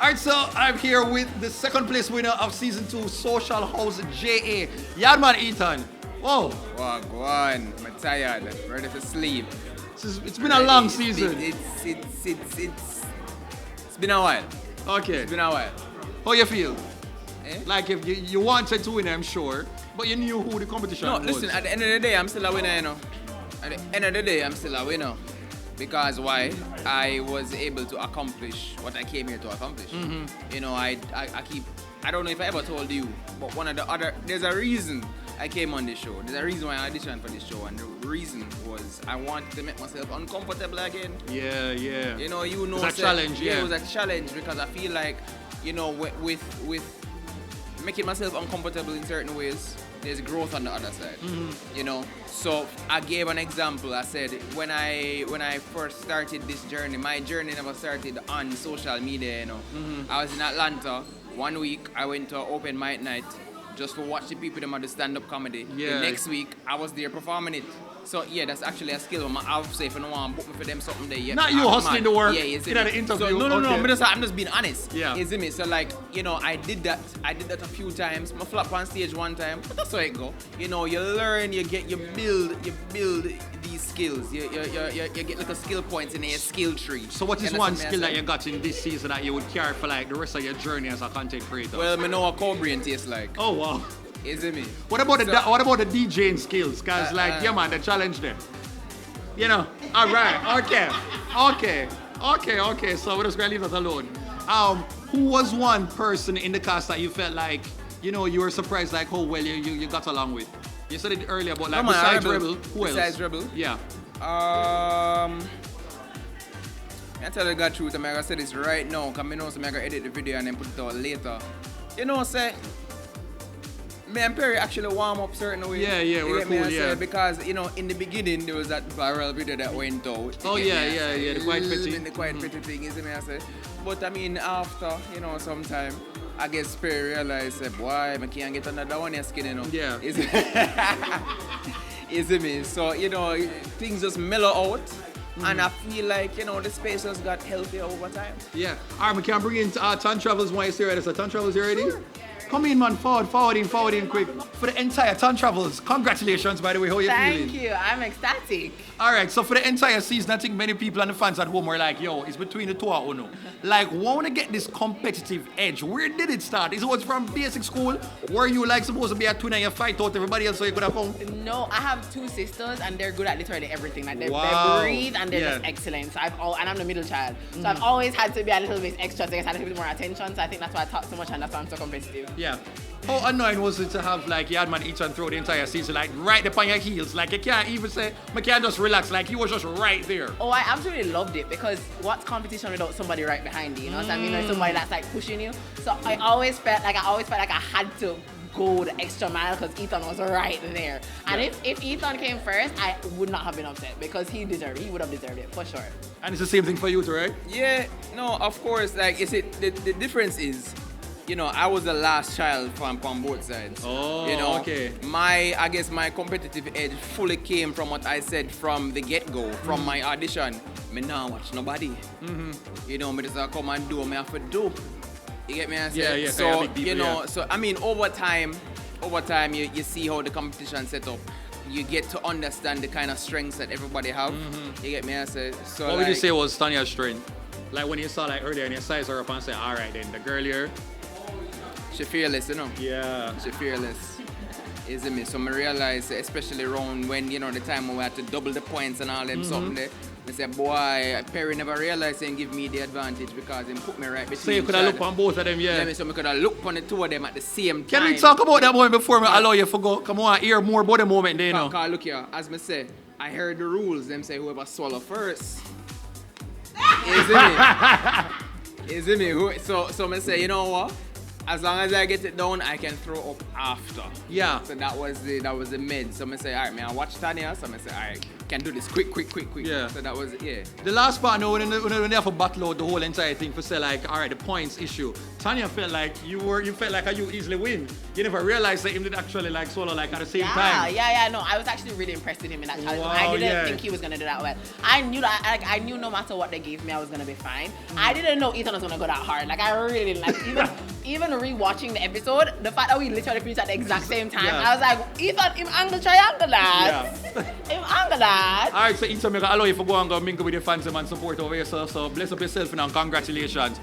Alright, so I'm here with the second place winner of season 2 Social House JA, Yaadaman Etan. Whoa. Wow, go on. I'm tired. Ready to sleep. It's been a long season. It's been a while. Okay. It's been a while. How you feel? Eh? Like if you wanted to win, I'm sure, but you knew who the competition No, was. listen, at the end of the day, I'm still a winner, you know. At the end of the day, I'm still a winner. Because why? I was able to accomplish what I came here to accomplish. You know, I don't know if I ever told you, but there's a reason I came on this show. There's a reason why I auditioned for this show, and the reason was I wanted to make myself uncomfortable again. Yeah. You know, It's a challenge, yeah. It was a challenge because I feel like, you know, with making myself uncomfortable in certain ways, there's growth on the other side. You know, so I gave an example. I said when I first started this journey, my journey never started on social media. You know, I was in Atlanta 1 week. I went to an open mic night just to watch the people them at the stand-up comedy. Yeah. The next week I was there performing it. So yeah, that's actually a skill. I have say if you want to book me for them something there. Yeah, Not you hustling the work. Yeah, in an interview. So, no. Okay. I'm just being honest. Yeah. You see me? So like, you know, I did that a few times. I flop on stage one time, but that's how it go. You know, you learn, you build these skills. You get little skill points in a skill tree. So what is one skill that you got in this season that you would carry for like the rest of your journey as a content creator? Well, I know what cold brain tastes like. Oh wow. You see me? What about the DJing skills? Cause like yeah man, the challenge there. You know. All right. Okay. So we're just gonna leave that alone. Who was one person in the cast that you felt like, you know, you were surprised like how well you got along with? You said it earlier, but like besides Rebel, who else? Besides Rebel? Yeah. I tell you the truth, I'm gonna say this right now, because I know I'm gonna edit the video and then put it out later. You know, say, me and Perry actually warm up certain ways. Yeah, we're cool, yeah. Because, you know, in the beginning, there was that viral video that went out. Oh, yeah, the quite pretty. The quite pretty thing, isn't it? I say. But I mean, after, you know, sometime, I guess Perry realized, boy, I can't get another one your skin, you know. Yeah. Isn't it? So, you know, things just mellow out. And I feel like, you know, the space has got healthier over time. Yeah. All right, we can bring in Ton Travels while he's here. So Ton Travels, you ready? Sure. Come in, man. Forward in quick. For the entire Ton Travels, congratulations, by the way. How are you feeling? Thank you. I'm ecstatic. All right, so for the entire season, I think many people and the fans at home were like, yo, it's between the two of Uno. Like, want to get this competitive edge. Where did it start? Is it was from basic school? Were you like supposed to be a twin and you fight out everybody else so you could have come? No, I have two sisters and they're good at literally everything. Like they breathe and they're just excellent. So and I'm the middle child. So I've always had to be a little bit extra to get a little bit more attention. So I think that's why I talk so much and that's why I'm so competitive. Yeah. How annoying was it to have like Yaadaman Etan through the entire season, like right upon your heels? Like you can't even say, I can't just relax, like he was just right there. Oh, I absolutely loved it because what's competition without somebody right behind you? You know what I mean? Like somebody that's like pushing you. So I always felt like I had to go the extra mile because Etan was right there. And if Etan came first, I would not have been upset because he would have deserved it for sure. And it's the same thing for you too, right? Yeah, no, of course. Like you see, the difference is, you know, I was the last child from both sides. Oh, you know, okay. I guess my competitive edge fully came from what I said from the get-go, from my audition. Me now watch nobody. You know, me just come and do what me have to do. You get me? Yeah. So, People, you know, so I mean, over time, you see how the competition set up. You get to understand the kind of strengths that everybody have. You get me? So what would you say was Tanya's strength? Like when you saw like earlier and you size her up and say, all right then, the girl here. She fearless, you know? Yeah. She fearless. Isn't me? So I realize, especially around when, you know, the time when we had to double the points and all them something there, I said, boy, Perry never realized and give me the advantage because he put me right between. So you could have looked on both of them, yeah. So I could have looked on the two of them at the same time. Can we talk about that moment before I allow you to go? Come on, hear more about the moment there, you know. Because look here, as I say, I heard the rules. Them say whoever swallow first. Isn't it? So I say, you know what? as long as I get it down, I can throw up after. Yeah. So that was the mid. So I say, all right, man, I watch Tanya. So I say, all right, can do this quick. Yeah. So that was it, yeah. The last part, no, when they have to battle out the whole entire thing for say like, all right, the points issue. Tanya felt like you felt like you easily win. You never realized that him did actually like solo like at the same time. Yeah. No, I was actually really impressed with him in that challenge. Wow, I didn't yeah. think he was gonna do that well. I knew that. Like, I knew no matter what they gave me, I was gonna be fine. I didn't know Etan was gonna go that hard. Like I really didn't. Like even rewatching the episode, the fact that we literally finished at the exact same time, Yeah. I was like, Etan, him angle triangle that. Him angle that. All right, so Etan, I'm gonna allow you to go and go mingle with your fans and support over yourself. So bless up yourself and congratulations.